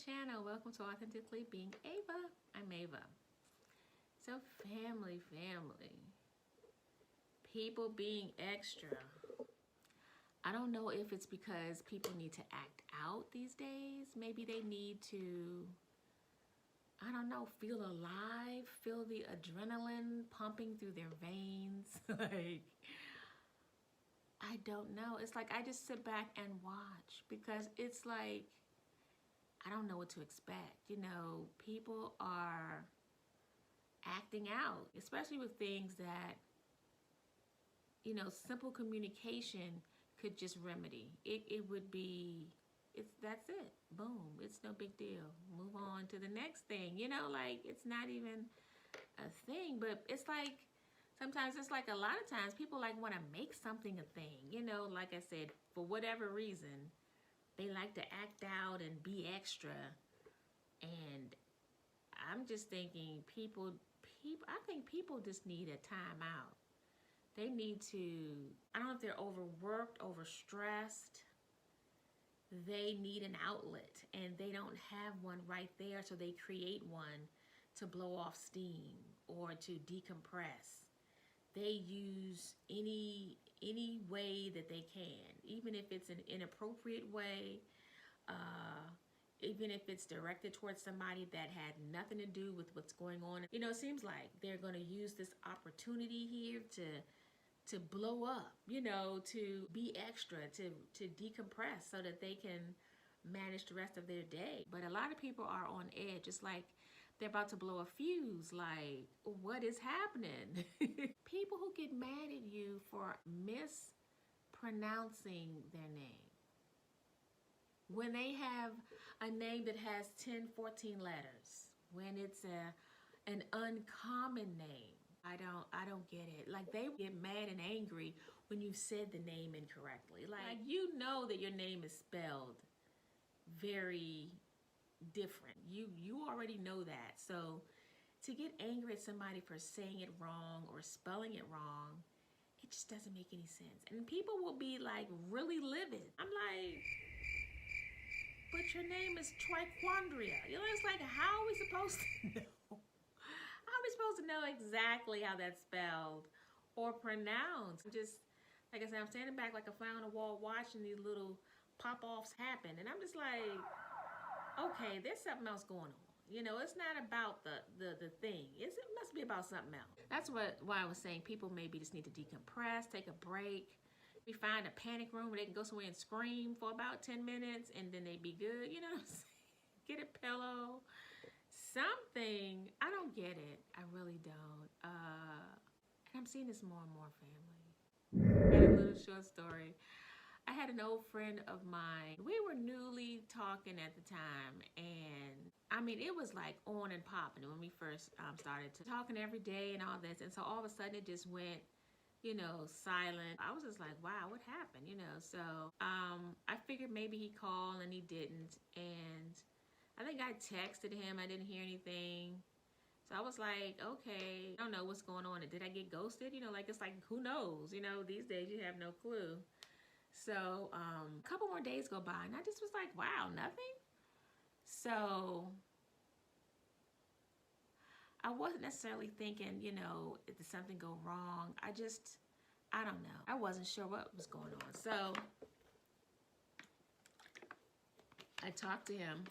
channel. Welcome to Authentically Being Ava. I'm Ava. So family, people being extra. I don't know if it's because people need to act out these days. Maybe they need to, I don't know, feel alive, feel the adrenaline pumping through their veins. Like, I don't know. It's like I just sit back and watch because it's like, I don't know what to expect. You know, people are acting out, especially with things that, you know, simple communication could just remedy. It would be, that's it. Boom. It's no big deal. Move on to the next thing. You know, like it's not even a thing, but it's like, sometimes it's like a lot of times people like want to make something a thing. You know, like I said, for whatever reason, they like to act out and be extra. And I'm just thinking I think people just need a time out. They need to, I don't know if they're overworked, overstressed. They need an outlet and they don't have one right there, so they create one to blow off steam or to decompress. They use any way that they can, even if it's an inappropriate way, even if it's directed towards somebody that had nothing to do with what's going on. You know, it seems like they're going to use this opportunity here to blow up, you know, to be extra, to decompress so that they can manage the rest of their day. But a lot of people are on edge. It's like they're about to blow a fuse. Like, what is happening? People who get mad at you for mispronouncing their name. When they have a name that has 10, 14 letters, when it's an uncommon name, I don't get it. Like, they get mad and angry when you said the name incorrectly. Like you know that your name is spelled very different. You already know that. So to get angry at somebody for saying it wrong or spelling it wrong, it just doesn't make any sense. And people will be like really livid. I'm like, but your name is Triquandria. You know, it's like, how are we supposed to know? How are we supposed to know exactly how that's spelled or pronounced? Just, like I said, I'm standing back like a fly on the wall watching these little pop-offs happen. And I'm just like, okay, there's something else going on. You know, it's not about the thing. It must be about something else. That's why I was saying people maybe just need to decompress, take a break. We find a panic room where they can go somewhere and scream for about 10 minutes and then they be good. You know what I'm saying? Get a pillow, something. I don't get it. I really don't. And I'm seeing this more and more, family. I had a little short story. I had an old friend of mine. We were newly talking at the time, and I mean, it was like on and popping when we first started talking every day and all this. And so all of a sudden it just went, you know, silent. I was just like, wow, what happened? You know, so I figured maybe he called and he didn't. And I think I texted him. I didn't hear anything. So I was like, okay, I don't know what's going on. Did I get ghosted? You know, like, it's like, who knows? You know, these days you have no clue. So a couple more days go by and I just was like, wow, nothing. So I wasn't necessarily thinking, you know, did something go wrong? I don't know. I wasn't sure what was going on. So I talked to him.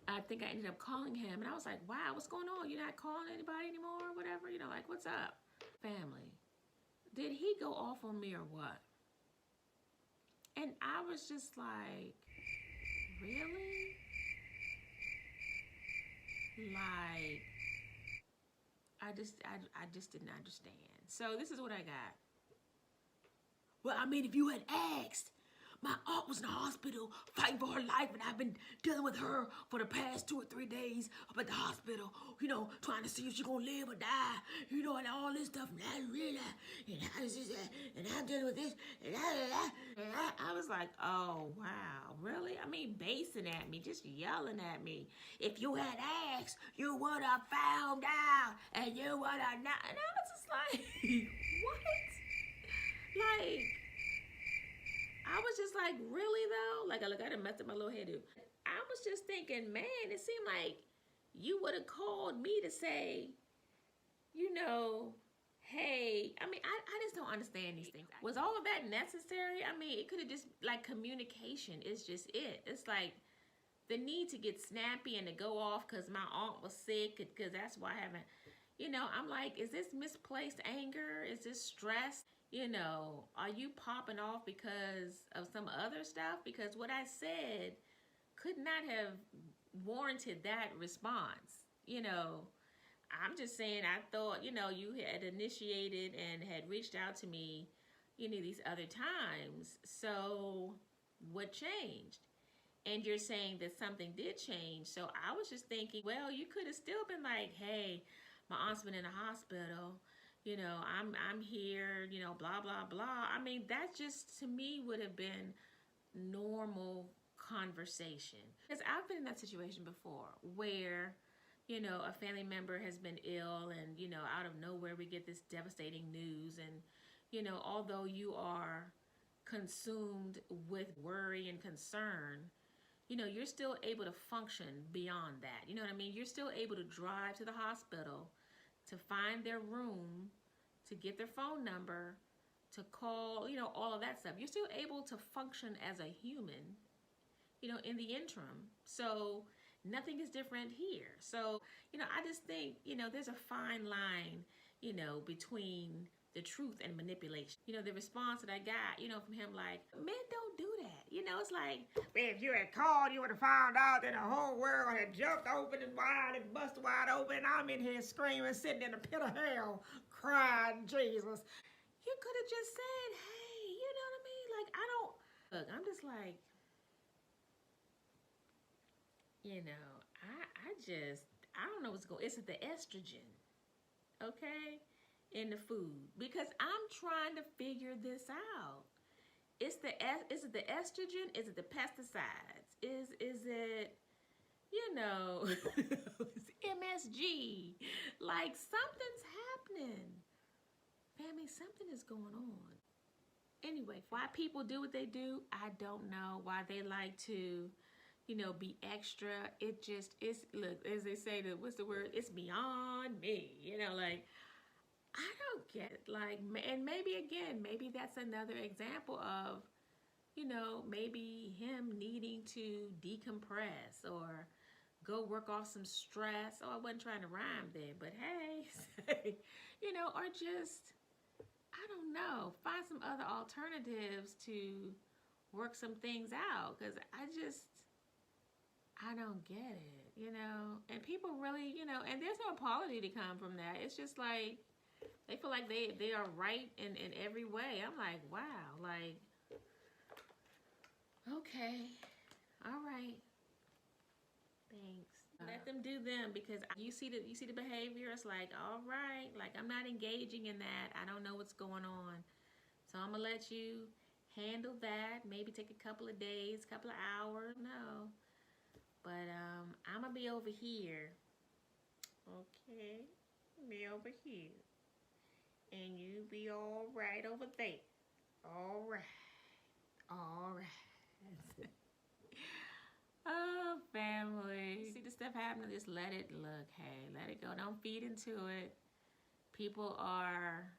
I think I ended up calling him and I was like, wow, what's going on? You're not calling anybody anymore or whatever? You know, like, what's up? Family. Did he go off on me or what? And I was just like, really? Like, I just didn't understand. So this is what I got. Well, I mean, if you had asked, my aunt was in the hospital fighting for her life, and I've been dealing with her for the past 2 or 3 days up at the hospital, you know, trying to see if she's gonna live or die, you know, and all this stuff, and I'm dealing with this, and I was like, oh, wow, really? I mean, basing at me, just yelling at me. If you had asked, you would have found out, and you would have not. And I was just like, what? Like, I was just like, really though? Like, I done messed up my little head, dude. I was just thinking, man, it seemed like you would have called me to say, you know, hey, I mean, I just don't understand these things. Was all of that necessary? I mean, it could have just, like, communication is just it. It's like the need to get snappy and to go off because my aunt was sick, because that's why I haven't, I'm like, is this misplaced anger? Is this stress? Are you popping off because of some other stuff? Because what I said could not have warranted that response. I'm just saying, I thought, you had initiated and had reached out to me, these other times. So what changed? And you're saying that something did change. So I was just thinking, well, you could have still been like, hey, my aunt's been in the hospital. I'm here, blah, blah, blah. I mean, that just, to me, would have been normal conversation. Because I've been in that situation before where, a family member has been ill and, out of nowhere we get this devastating news. And, although you are consumed with worry and concern, you're still able to function beyond that. You know what I mean? You're still able to drive to the hospital, to find their room, to get their phone number, to call, all of that stuff. You're still able to function as a human, in the interim. So nothing is different here. So, I just think, there's a fine line, between the truth and manipulation. The response that I got, from him, like, men don't do that. It's like, man, if you had called, you would have found out that the whole world had jumped open and wide and busted wide open. And I'm in here screaming, sitting in the pit of hell, crying, Jesus. You could have just said, hey, you know what I mean? Like, look, I'm just like, I don't know what's going on. Is it the estrogen? Okay? In the food. Because I'm trying to figure this out. Is it the estrogen? Is it the pesticides? Is it, MSG? Like, something's happening. Family, something is going on. Anyway, why people do what they do, I don't know. Why they like to, be extra. It just is, look, as they say, what's the word? It's beyond me. Like, I don't get it. Like, and maybe that's another example of, maybe him needing to decompress or go work off some stress. Oh, I wasn't trying to rhyme there, but hey, or just, I don't know, find some other alternatives to work some things out. Because I don't get it, and people really, and there's no apology to come from that. It's just like, they feel like they are right in every way. I'm like, wow, like, okay, all right, thanks. Let them do them, because you see the behavior. It's like, all right, like, I'm not engaging in that. I don't know what's going on, so I'm gonna let you handle that. Maybe take a couple of days, couple of hours. No, but I'm gonna be over here. Okay, be over here. And you be all right over there. All right. All right. Oh, family. You see the stuff happening, just let it, look, hey, let it go. Don't feed into it. People are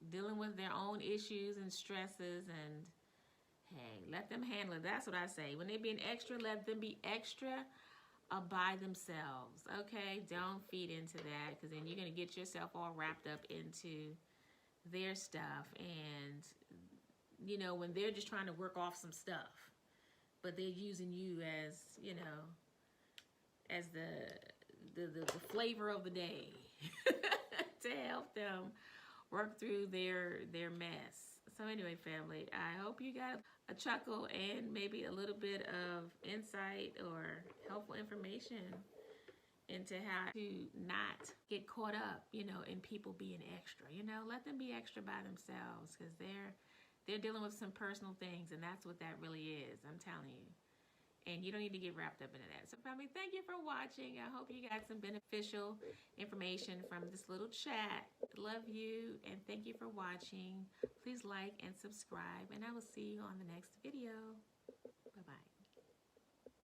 dealing with their own issues and stresses, and hey, let them handle it. That's what I say. When they're being extra, let them be extra by themselves, okay? Don't feed into that, because then you're going to get yourself all wrapped up into their stuff. And when they're just trying to work off some stuff, but they're using you as as the flavor of the day to help them work through their mess. So anyway, family, I hope you got a chuckle and maybe a little bit of insight or helpful information into how to not get caught up, in people being extra. Let them be extra by themselves, because they're dealing with some personal things, and that's what that really is. I'm telling you. And you don't need to get wrapped up into that. So family, thank you for watching. I hope you got some beneficial information from this little chat. Love you, and thank you for watching. Please like and subscribe, and I will see you on the next video. Bye-bye.